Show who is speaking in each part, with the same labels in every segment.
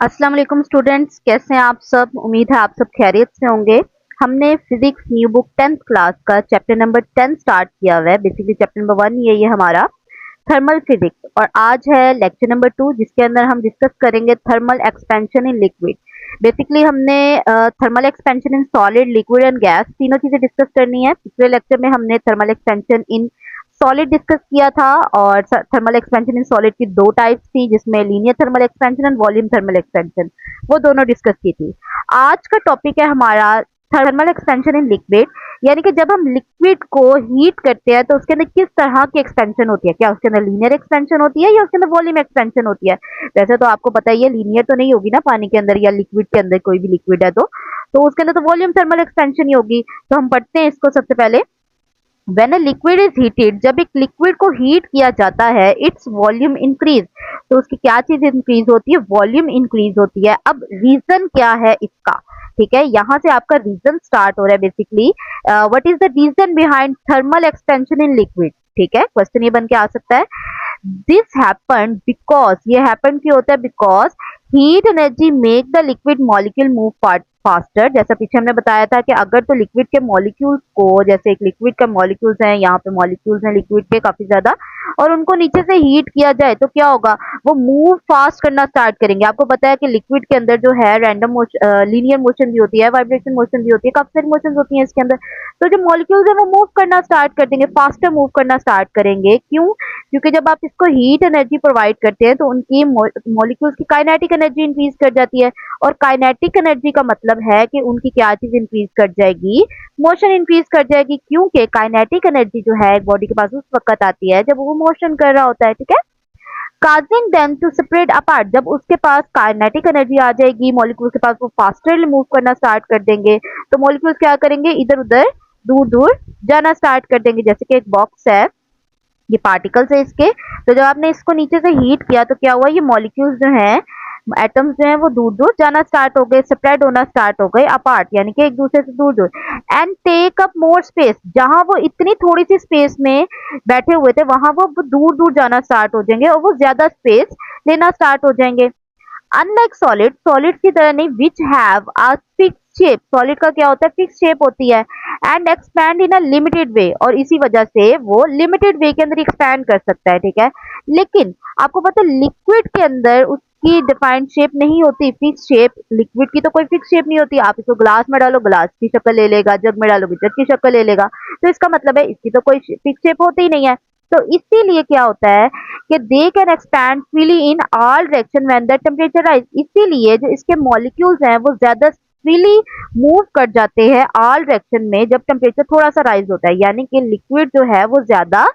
Speaker 1: अस्सलाम वालेकुम स्टूडेंट्स, कैसे हैं आप सब। उम्मीद है आप सब खैरियत से होंगे। हमने physics new book 10th class का चैप्टर नंबर 10 स्टार्ट किया हुआ है। बेसिकली चैप्टर नंबर 1 ये हमारा थर्मल फिजिक्स, और आज है लेक्चर नंबर 2 जिसके अंदर हम डिस्कस करेंगे thermal expansion in liquid. Basically हमने thermal expansion in solid, liquid and gas तीनों चीजें डिस्कस करनी है। पिछले लेक्चर में हमने thermal expansion in solid discuss किया था, और थर्मल एक्सपेंशन इन सॉलिड की दो टाइप्स थी जिसमें linear thermal expansion and volume thermal expansion, वो दोनों डिस्कस की थी। आज का टॉपिक है हमारा थर्मल एक्सपेंशन इन लिक्विड, यानी कि जब हम लिक्विड को हीट करते हैं तो उसके अंदर किस तरह की एक्सपेंशन होती है। क्या उसके अंदर लीनियर एक्सपेंशन होती है या उसके अंदर वॉल्यूम एक्सपेंशन होती है। वैसे तो आपको पता ही है लीनियर तो नहीं होगी ना पानी के अंदर या लिक्विड के अंदर, कोई भी लिक्विड है तो उसके अंदर तो वॉल्यूम थर्मल एक्सपेंशन ही होगी। तो हम पढ़ते हैं इसको सबसे पहले। When a liquid is heated, जब एक लिक्विड को हीट किया जाता है, इट्स वॉल्यूम इंक्रीज, तो उसकी क्या चीज इंक्रीज होती है, वॉल्यूम इंक्रीज होती है। अब रीजन क्या है इसका, ठीक है, यहाँ से आपका रीजन स्टार्ट हो रहा है। Basically what is the reason behind thermal expansion in liquid, ठीक है, क्वेश्चन ये बन के आ सकता है। दिस हैपन बिकॉज, ये हैपन क्यों होता है, because heat energy make the liquid molecule move faster. जैसा पीछे हमने बताया था कि अगर तो लिक्विड के मॉलिक्यूल्स को, जैसे एक लिक्विड का मॉलिक्यूल्स हैं, यहाँ पे मॉलिक्यूल्स हैं लिक्विड के काफी ज्यादा, और उनको नीचे से हीट किया जाए तो क्या होगा, वो मूव फास्ट करना स्टार्ट करेंगे। आपको पता है कि लिक्विड के अंदर जो है रैंडम मोशन, लीनियर मोशन भी होती है, वाइब्रेशन मोशन भी होती है, काफी सारी मोशन होती है इसके अंदर। तो जो मॉलिक्यूल्स है वो मूव करना स्टार्ट कर देंगे, फास्टर मूव करना स्टार्ट करेंगे। क्यों? क्योंकि जब आप इसको हीट एनर्जी प्रोवाइड करते हैं तो उनकी मॉलिक्यूल्स की काइनेटिक एनर्जी इंक्रीज कर जाती है, और काइनेटिक एनर्जी का मतलब है कि उनकी क्या चीज इंक्रीज कर जाएगी, मोशन इंक्रीज कर जाएगी। क्योंकि काइनेटिक एनर्जी जो है एक बॉडी के पास उस वक्त आती है जब वो मोशन कर रहा होता है, ठीक है। Causing them to spread apart, जब उसके पास काइनेटिक एनर्जी आ जाएगी मॉलिक्यूल के पास, वो फास्टरली मूव करना स्टार्ट कर देंगे। तो मॉलिक्यूल्स क्या करेंगे, इधर उधर दूर दूर जाना स्टार्ट कर देंगे। जैसे कि एक बॉक्स है, ये पार्टिकल्स है इसके, तो जब आपने इसको नीचे से हीट किया तो क्या हुआ, ये मॉलिक्यूल्स जो हैं, एटम्स जो हैं वो दूर दूर जाना स्टार्ट हो गए, स्प्रेड होना स्टार्ट हो गए, अपार्ट यानी कि एक दूसरे से दूर दूर, and take up more space. जहां वो इतनी थोड़ी सी स्पेस में बैठे हुए थे वहां वो दूर दूर जाना स्टार्ट हो जाएंगे और वो ज्यादा स्पेस लेना स्टार्ट हो जाएंगे। अनलाइक सॉलिड, सॉलिड की तरह नहीं, which have a fix shape, solid का क्या होता है, फिक्स शेप होती है, and expand in a limited way, और इसी वजह से वो लिमिटेड वे के अंदर एक्सपैंड कर सकता है, ठीक है। लेकिन आपको पता है लिक्विड के अंदर उसकी डिफाइंड शेप नहीं होती, फिक्स शेप। लिक्विड की तो कोई फिक्स शेप नहीं होती, आप इसको ग्लास में डालो ग्लास की शक्ल ले लेगा, जग में डालोगे जग की शक्ल ले लेगा। तो इसका मतलब है इसकी तो कोई फिक्स शेप होती ही नहीं है। तो इसीलिए क्या होता है कि they can expand freely in all direction when the temperature rise, इसीलिए जो इसके मॉलिक्यूल्स हैं वो ज्यादा फ्रीली मूव कर जाते हैं ऑल डायरेक्शन में जब टेम्परेचर थोड़ा सा राइज होता है, यानी कि लिक्विड जो है वो ज्यादा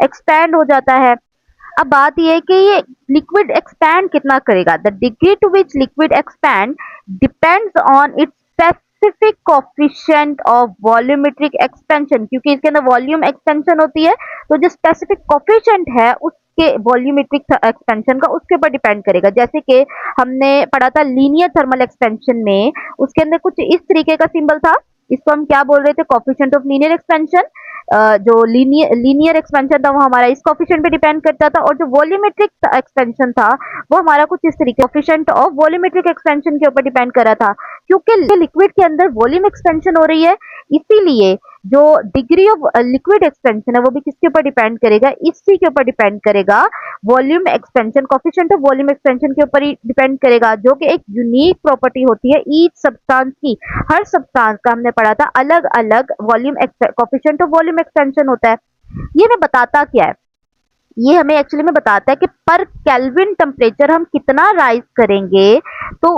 Speaker 1: एक्सपैंड हो जाता है। अब बात यह है कि ये लिक्विड एक्सपैंड कितना करेगा, the degree to which liquid expand depends on its specific coefficient of volumetric expansion, क्योंकि इसके अंदर वॉल्यूम एक्सपेंशन होती है, तो जो स्पेसिफिक कोफिशिएंट है उसके वॉल्यूमेट्रिक एक्सपेंशन का उसके ऊपर डिपेंड करेगा। जैसे कि हमने पढ़ा था लीनियर थर्मल एक्सपेंशन में, उसके अंदर कुछ इस तरीके का सिंबल था, इसको हम क्या बोल रहे थे, कोफिशिएंट ऑफ लीनियर एक्सपेंशन। जो लीनियर एक्सपेंशन था वो हमारा इस कोफिशिएंट पे डिपेंड करता था, और जो वॉल्यूमेट्रिक एक्सपेंशन था वो हमारा कुछ इस तरीके कोफिशिएंट ऑफ वॉल्यूमेट्रिक एक्सपेंशन के ऊपर डिपेंड कर रहा था। क्योंकि लिक्विड के अंदर वॉल्यूम एक्सपेंशन हो रही है, इसीलिए जो डिग्री ऑफ लिक्विड एक्सपेंशन है वो भी किसके ऊपर डिपेंड करेगा, इसी के ऊपर डिपेंड करेगा, volume expansion, coefficient of volume expansion के ऊपर ही डिपेंड करेगा, जो कि एक यूनिक प्रॉपर्टी होती है ईच सब्सटेंस की। हर सब्सटेंस का हमने पढ़ा था अलग अलग volume coefficient of volume expansion होता है। ये हमें बताता क्या है, ये हमें एक्चुअली में बताता है कि पर केल्विन टेम्परेचर हम कितना राइज करेंगे तो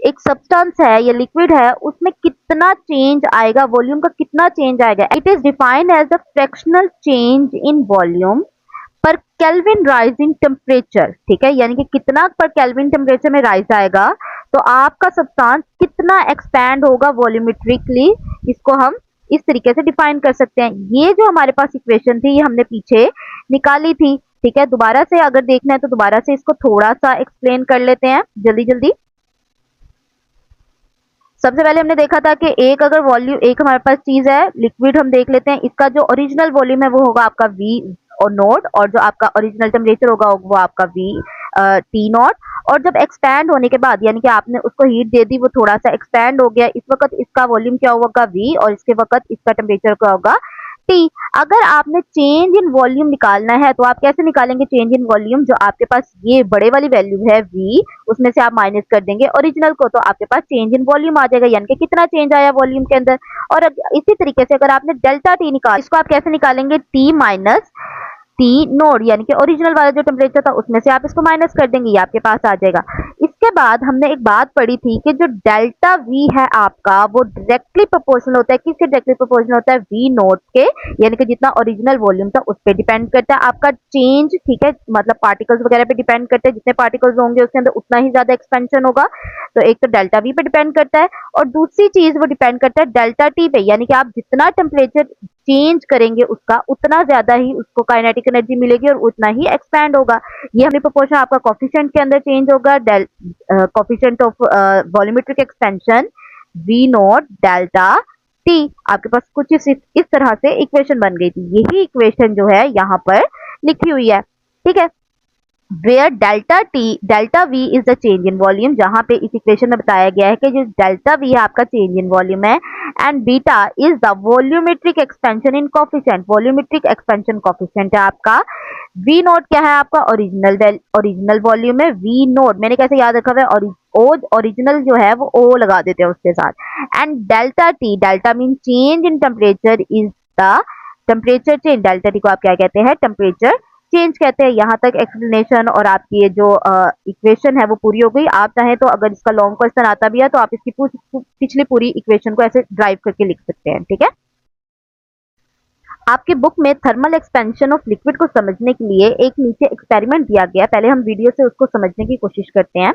Speaker 1: एक सब्सटेंस है या लिक्विड है उसमें कितना चेंज आएगा, वॉल्यूम का कितना चेंज आएगा। It is defined as the fractional change in volume per Kelvin rise in temperature, ठीक है, यानी कि कितना पर केल्विन टेम्परेचर में राइज आएगा तो आपका सब्सटेंस कितना एक्सपैंड होगा वॉल्यूमेट्रिकली, इसको हम इस तरीके से डिफाइन कर सकते हैं। ये जो हमारे पास इक्वेशन थी ये हमने पीछे निकाली थी, ठीक है। दोबारा से अगर देखना है तो दोबारा से इसको थोड़ा सा एक्सप्लेन कर लेते हैं जल्दी जल्दी। सबसे पहले हमने देखा था कि एक अगर वॉल्यूम, एक हमारे पास चीज है लिक्विड, हम देख लेते हैं इसका जो ओरिजिनल वॉल्यूम है वो होगा आपका वी और नोट, और जो आपका ओरिजिनल टेम्परेचर होगा वो आपका वी टी नॉट, और जब एक्सपैंड होने के बाद यानी कि आपने उसको हीट दे दी, वो थोड़ा सा एक्सपैंड हो गया, इस वक्त इसका वॉल्यूम क्या होगा वी, और इसके वक्त इसका टेम्परेचर क्या होगा टी। अगर आपने चेंज इन वॉल्यूम निकालना है तो आप कैसे निकालेंगे चेंज इन वॉल्यूम? जो आपके पास ये बड़े वाली वैल्यू है वी, उसमें से आप माइनस कर देंगे ओरिजिनल को, तो आपके पास चेंज इन वॉल्यूम आ जाएगा, यानी कि कितना चेंज आया वॉल्यूम के अंदर। और इसी तरीके से अगर आपने डेल्टा टी निकाल, इसको आप कैसे निकालेंगे? टी माइनस टी नोड, यानी कि ओरिजिनल वाला जो टेम्परेचर था उसमें से आप इसको माइनस कर देंगे, ये आपके पास आ जाएगा। इसके बाद हमने एक बात पढ़ी थी कि जो डेल्टा वी है आपका, वो डायरेक्टली प्रोपोर्शनल होता है, किसके डायरेक्टली प्रोपोर्शनल होता है? वी नोट के, यानी कि जितना ओरिजिनल वॉल्यूम था उस पर डिपेंड करता है आपका चेंज, ठीक है, मतलब पार्टिकल्स वगैरह पे डिपेंड करते हैं, जितने पार्टिकल्स होंगे उसके अंदर उतना ही ज्यादा एक्सपेंशन होगा। तो एक तो डेल्टा वी पे डिपेंड करता है, और दूसरी चीज वो डिपेंड करता है डेल्टा टी पे, यानी कि आप जितना टेम्परेचर चेंज करेंगे उसका उतना ज्यादा ही उसको काइनेटिक एनर्जी मिलेगी और उतना ही एक्सपैंड होगा। ये हमें प्रोपोर्शन आपका कोफिशिएंट के अंदर चेंज होगा, coefficient of volumetric expansion V naught delta T. आपके पास कुछ इस तरह से इक्वेशन बन गई थी, यही इक्वेशन जो है यहाँ पर लिखी हुई है, ठीक है। Where delta V is the change in volume, जहां पे इस इक्वेशन में बताया गया है कि जो डेल्टा वी है आपका चेंज इन वॉल्यूम है, and beta is the volumetric expansion in coefficient, volumetric expansion coefficient है आपका। वी नोट क्या है आपका? ओरिजिनल वॉल्यूम है वी नोट, मैंने कैसे याद रखा हुआ है? ओरिजिनल जो है वो ओ लगा देते हैं उसके साथ। And delta T, delta mean change in temperature, is the temperature change, delta T को आप क्या कहते हैं? टेम्परेचर चेंज कहते हैं। यहाँ तक एक्सप्लेनेशन और आपकी ये जो इक्वेशन है वो पूरी हो गई। आप चाहें तो अगर इसका लॉन्ग क्वेश्चन आता भी है तो आप इसकी पिछली पूरी इक्वेशन को ऐसे ड्राइव करके लिख सकते हैं, ठीक है। आपकी बुक में थर्मल एक्सपेंशन ऑफ लिक्विड को समझने के लिए एक नीचे एक्सपेरिमेंट दिया गया, पहले हम वीडियो से उसको समझने की कोशिश करते हैं।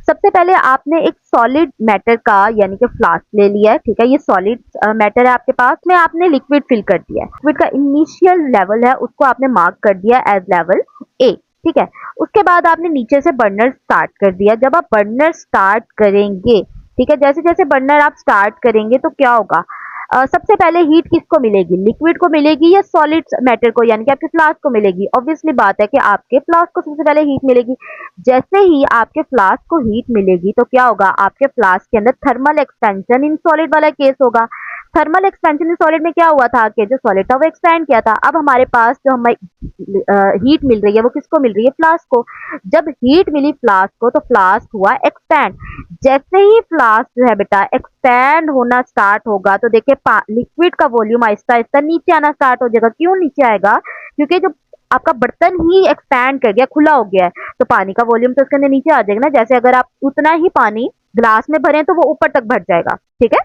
Speaker 1: सबसे पहले आपने एक सॉलिड मैटर का यानी कि फ्लास्क ले लिया है, ठीक है, ये सॉलिड मैटर है आपके पास में, आपने लिक्विड फिल कर दिया है। लिक्विड का इनिशियल लेवल है उसको आपने मार्क कर दिया एज लेवल ए, ठीक है। उसके बाद आपने नीचे से बर्नर स्टार्ट कर दिया। जब आप बर्नर स्टार्ट करेंगे, ठीक है, जैसे जैसे बर्नर आप स्टार्ट करेंगे तो क्या होगा? सबसे पहले हीट किसको मिलेगी? लिक्विड को मिलेगी या सॉलिड मैटर को, यानी कि आपके फ्लास्क को मिलेगी? ऑब्वियसली बात है कि आपके फ्लास्क को सबसे पहले हीट मिलेगी। जैसे ही आपके फ्लास्क को हीट मिलेगी तो क्या होगा? आपके फ्लास्क के अंदर थर्मल एक्सपेंशन इन सॉलिड वाला केस होगा। थर्मल एक्सपेंशन इन सॉलिड में क्या हुआ था कि जो सॉलिड था वो एक्सपैंड किया था। अब हमारे पास जो हमारी हीट मिल रही है वो किसको मिल रही है? फ्लास्क को। जब हीट मिली फ्लास्क को तो फ्लास्क हुआ एक्सपैंड। जैसे ही फ्लास्क जो है बेटा एक्सपैंड होना स्टार्ट होगा तो देखिए लिक्विड का वॉल्यूम आहिस्ता आहिस्ता नीचे आना स्टार्ट हो जाएगा। क्यों नीचे आएगा? क्योंकि जो आपका बर्तन ही एक्सपैंड कर गया, खुला हो गया है, तो पानी का वॉल्यूम तो उसके अंदर नीचे आ जाएगा ना। जैसे अगर आप उतना ही पानी ग्लास में भरें तो वो ऊपर तक भर जाएगा, ठीक है।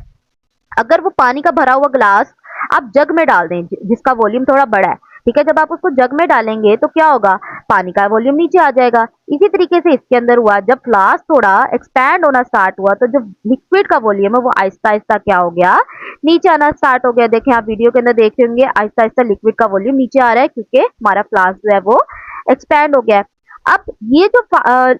Speaker 1: अगर वो पानी का भरा हुआ ग्लास आप जग में डाल दें जिसका वॉल्यूम थोड़ा बड़ा है, ठीक है, जब आप उसको जग में डालेंगे तो क्या होगा? पानी का वॉल्यूम नीचे आ जाएगा। इसी तरीके से इसके अंदर हुआ, जब फ्लास्क थोड़ा एक्सपैंड होना स्टार्ट हुआ तो जो लिक्विड का वॉल्यूम है वो आहिस्ता आहिस्ता क्या हो गया? नीचे आना स्टार्ट हो गया। देखें आप वीडियो के अंदर देख रहे होंगे आहिस्ता आहिस्ता लिक्विड का वॉल्यूम नीचे आ रहा है क्योंकि हमारा फ्लास्क जो है वो एक्सपैंड हो गया है। अब ये जो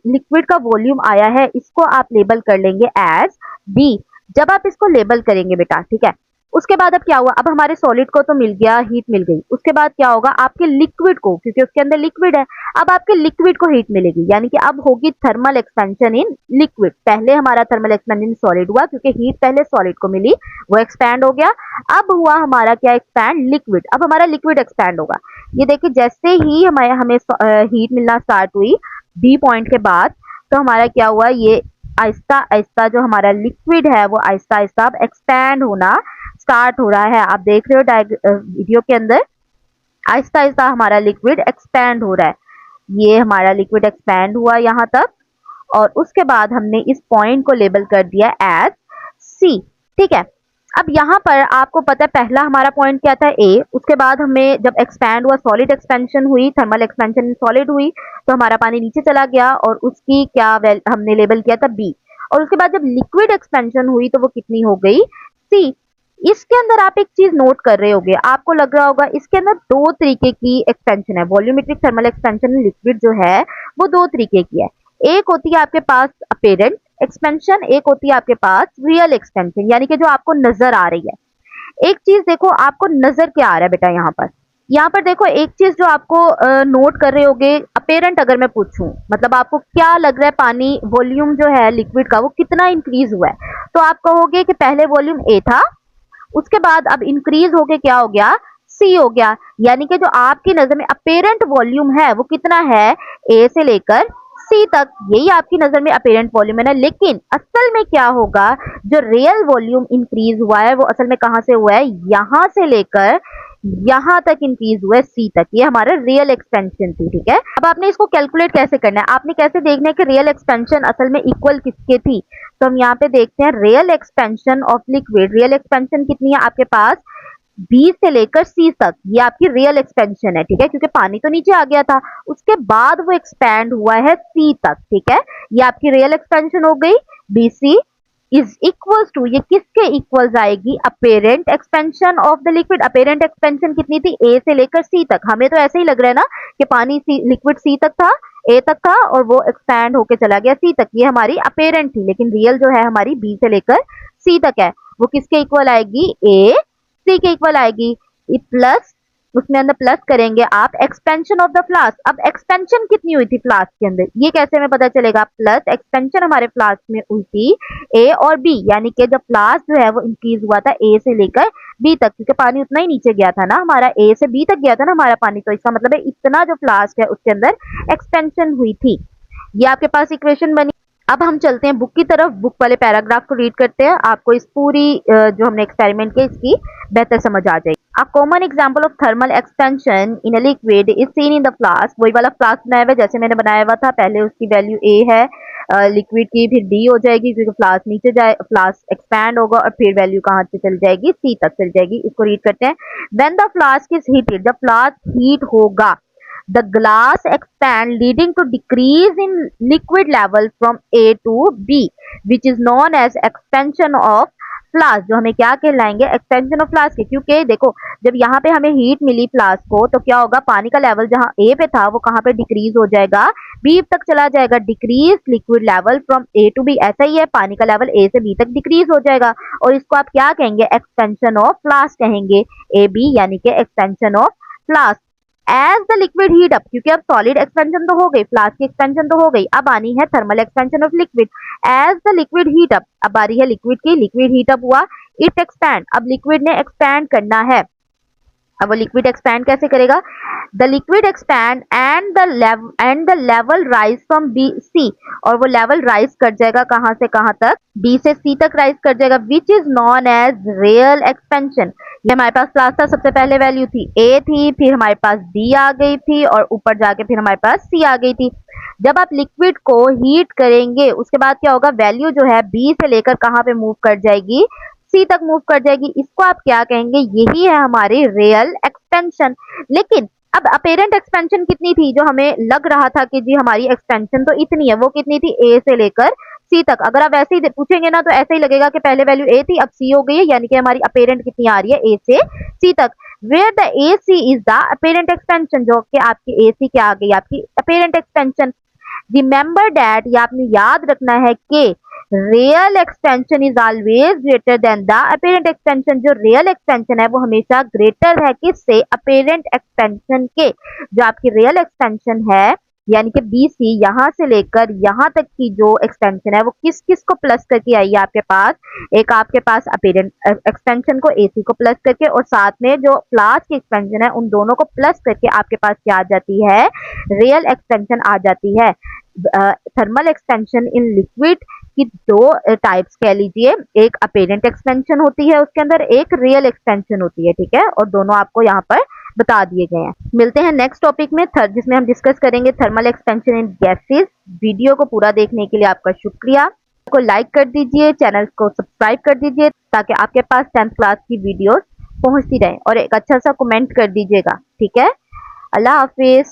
Speaker 1: लिक्विड का वॉल्यूम आया है इसको आप लेबल कर लेंगे एज बी। जब आप इसको लेबल करेंगे बेटा, ठीक है, उसके बाद अब क्या हुआ? अब हमारे सॉलिड को तो मिल गया, हीट मिल गई। उसके बाद क्या होगा? आपके लिक्विड को, क्योंकि उसके अंदर लिक्विड है, अब आपके लिक्विड को हीट मिलेगी, यानी कि अब होगी थर्मल एक्सपेंशन इन लिक्विड। पहले हमारा थर्मल एक्सपेंशन इन सॉलिड हुआ क्योंकि हीट पहले सॉलिड को मिली, वो एक्सपैंड हो गया। अब हुआ हमारा क्या? Expand liquid. अब हमारा लिक्विड एक्सपैंड होगा। ये देखिए जैसे ही हमें हीट मिलना स्टार्ट हुई बी पॉइंट के बाद, तो हमारा क्या हुआ? ये आहिस्ता आहिस्ता जो हमारा लिक्विड है वो आहिस्ता आहिस्ता अब एक्सपैंड होना स्टार्ट हो रहा है। आप देख रहे हो वीडियो के अंदर आहिस्ता आहिस्ता हमारा लिक्विड एक्सपैंड हो रहा है। ये हमारा लिक्विड एक्सपैंड हुआ यहाँ तक, और उसके बाद हमने इस पॉइंट को लेबल कर दिया एज सी, ठीक है। अब यहाँ पर आपको पता है पहला हमारा पॉइंट क्या था? ए। उसके बाद हमें जब एक्सपैंड हुआ, सॉलिड एक्सपेंशन हुई, थर्मल एक्सपेंशन सॉलिड हुई, तो हमारा पानी नीचे चला गया और उसकी क्या हमने लेबल किया था? बी। और उसके बाद जब लिक्विड एक्सपेंशन हुई तो वो कितनी हो गई? सी। इसके अंदर आप एक चीज नोट कर रहे होगे, आपको लग रहा होगा इसके अंदर दो तरीके की एक्सपेंशन है। वॉल्यूमेट्रिक थर्मल एक्सपेंशन लिक्विड जो है वो दो तरीके की है। एक होती है आपके पास अपेरेंट एक्सपेंशन, एक होती है आपके पास रियल एक्सपेंशन, यानी कि जो आपको नजर आ रही है। एक चीज देखो, आपको नजर क्या आ रहा है बेटा यहाँ पर? यहाँ पर देखो एक चीज जो आपको नोट कर रहे होगे, अपेरेंट अगर मैं पूछूं मतलब आपको क्या लग रहा है पानी वॉल्यूम जो है लिक्विड का वो कितना इंक्रीज हुआ है, तो आप कहोगे कि पहले वॉल्यूम ए था, उसके बाद अब इंक्रीज होके क्या हो गया, सी हो गया। यानी कि जो आपकी नजर में अपेरेंट वॉल्यूम है वो कितना है, ए से लेकर सी तक, यही आपकी नजर में अपेरेंट वॉल्यूम है ना। लेकिन असल में क्या होगा, जो रियल वॉल्यूम इंक्रीज हुआ है वो असल में कहां से हुआ है, यहां से लेकर यहां तक इंक्रीज हुआ है सी तक, ये हमारा रियल एक्सपेंशन थी। ठीक है, अब आपने इसको कैलकुलेट कैसे करना है, आपने कैसे देखना है कि रियल एक्सपेंशन असल में इक्वल किसके थी। तो हम यहाँ पे देखते हैं real expansion of liquid, real expansion कितनी है आपके पास, बी से लेकर सी तक, ये आपकी रियल एक्सपेंशन है। ठीक है, क्योंकि पानी तो नीचे आ गया था, उसके बाद वो एक्सपैंड हुआ है सी तक। ठीक है, ये आपकी रियल एक्सपेंशन हो गई। B C is equals to, ये किसके इक्वल्स आएगी, apparent expansion of the liquid. Apparent expansion कितनी थी, ए से लेकर सी तक। हमें तो ऐसे ही लग रहा है ना कि पानी सी लिक्विड सी तक था, ए तक था और वो एक्सपैंड होके चला गया सी तक, ये हमारी अपेरेंट थी। लेकिन रियल जो है हमारी बी से लेकर सी तक है, वो किसके इक्वल आएगी, ए सी के इक्वल आएगी। प्लस उसमें अंदर प्लस करेंगे आप एक्सपेंशन ऑफ द फ्लास्क। अब एक्सपेंशन कितनी हुई थी फ्लास्क के अंदर, ये कैसे हमें पता चलेगा, प्लस एक्सपेंशन हमारे फ्लास्क में हुई थी ए और बी, यानी कि जब फ्लास्क जो है वो इंक्रीज हुआ था ए से लेकर बी तक, क्योंकि पानी उतना ही नीचे गया था ना हमारा, ए से बी तक गया था ना हमारा पानी, तो इसका मतलब है इतना जो फ्लास्क है उसके अंदर एक्सपेंशन हुई थी। ये आपके पास इक्वेशन बनी। अब हम चलते हैं बुक की तरफ, बुक वाले पैराग्राफ को रीड करते हैं, आपको इस पूरी जो हमने एक्सपेरिमेंट किया इसकी बेहतर समझ आ जाएगी। A common example of thermal expansion in a liquid is seen in the flask, वही वाला फ्लास्क बनाया हुआ है जैसे मैंने बनाया हुआ था, पहले उसकी वैल्यू ए है लिक्विड की, फिर बी हो जाएगी क्योंकि फ्लास्क नीचे जाए, फ्लास्क एक्सपैंड होगा और फिर वैल्यू कहाँ से चली जाएगी, सी तक चली जाएगी। इसको रीड करते हैं। When the flask is heated, जब फ्लास्क हीट होगा, the glass expand leading to decrease in liquid level from A to B, which is known as expansion of flask, जो हमें क्या कहलाएंगे, एक्सपेंशन ऑफ फ्लास्क। क्योंकि देखो जब यहाँ पे हमें हीट मिली फ्लास्क को, तो क्या होगा, पानी का लेवल जहाँ ए पे था वो कहाँ पे डिक्रीज हो जाएगा, बी तक चला जाएगा, decrease liquid level from A to B. ऐसा ही है, पानी का लेवल ए से बी तक डिक्रीज हो जाएगा और इसको आप क्या कहेंगे, एक्सपेंशन ऑफ फ्लास्क कहेंगे, ए बी यानी कि expansion of flask. As the liquid heat up, क्योंकि अब सॉलिड एक्सपेंशन तो हो गई, फ्लास्क की एक्सपेंशन तो हो गई, अब आनी है thermal expansion of liquid. As the liquid heat up, अब बारी है लिक्विड की, लिक्विड हीट अप हुआ, इट एक्सपैंड, अब लिक्विड ने एक्सपैंड करना है। अब वो लिक्विड एक्सपैंड कैसे करेगा, the liquid expand and the level rise from B C, और वो लेवल राइज कर जाएगा कहां से कहां तक, बी से सी तक राइज कर जाएगा, which is known as real expansion. ये हमारे पास क्लास था, सबसे पहले वैल्यू थी ए थी, फिर हमारे पास बी आ गई थी और ऊपर जाके फिर हमारे पास सी आ गई थी। जब आप लिक्विड को हीट करेंगे उसके बाद क्या होगा, वैल्यू जो है बी से लेकर कहां पे मूव कर जाएगी, सी तक मूव कर जाएगी। इसको आप क्या कहेंगे, यही है हमारी रियल एक्सपेंशन। लेकिन अब अपेरेंट एक्सपेंशन कितनी थी, जो हमें लग रहा था कि जी हमारी एक्सपेंशन तो इतनी है, वो कितनी थी, ए से लेकर सी तक। अगर आप ऐसे ही पूछेंगे ना तो ऐसे ही लगेगा कि पहले वैल्यू ए थी अब सी हो गई है, यानी कि हमारी अपेरेंट कितनी आ रही है, ए से सी तक। Where the A C is the apparent expansion, जो कि आपकी ए सी क्या आ गई, आपकी अपेरेंट एक्सपेंशन। रिमेंबर दैट, ये आपने याद रखना है कि real expansion is always greater than the apparent expansion, जो रियल एक्सपेंशन है वो हमेशा ग्रेटर है किससे, अपेरेंट एक्सपेंशन के। जो आपकी रियल एक्सपेंशन है यानी कि बी सी यहाँ से लेकर यहाँ तक की जो एक्सपेंशन है वो किस किस को प्लस करके आई है आपके पास, एक आपके पास अपेरेंट एक्सपेंशन को ए सी को प्लस करके और साथ में जो फ्लास्क की एक्सपेंशन है उन दोनों को प्लस करके आपके पास क्या आ जाती है, रियल एक्सपेंशन आ जाती है। थर्मल एक्सपेंशन इन लिक्विड की दो टाइप्स कह लीजिए, एक अपेरेंट एक्सपेंशन होती है उसके अंदर, एक रियल एक्सपेंशन होती है। ठीक है, और दोनों आपको यहाँ पर बता दिए गए हैं। मिलते हैं नेक्स्ट टॉपिक में जिसमें हम डिस्कस करेंगे थर्मल एक्सपेंशन इन गैसेस। वीडियो को पूरा देखने के लिए आपका शुक्रिया। को लाइक कर दीजिए, चैनल को सब्सक्राइब कर दीजिए ताकि आपके पास 10th क्लास की वीडियोस पहुंचती रहे और एक अच्छा सा कमेंट कर दीजिएगा। ठीक है, अल्लाह हाफिज।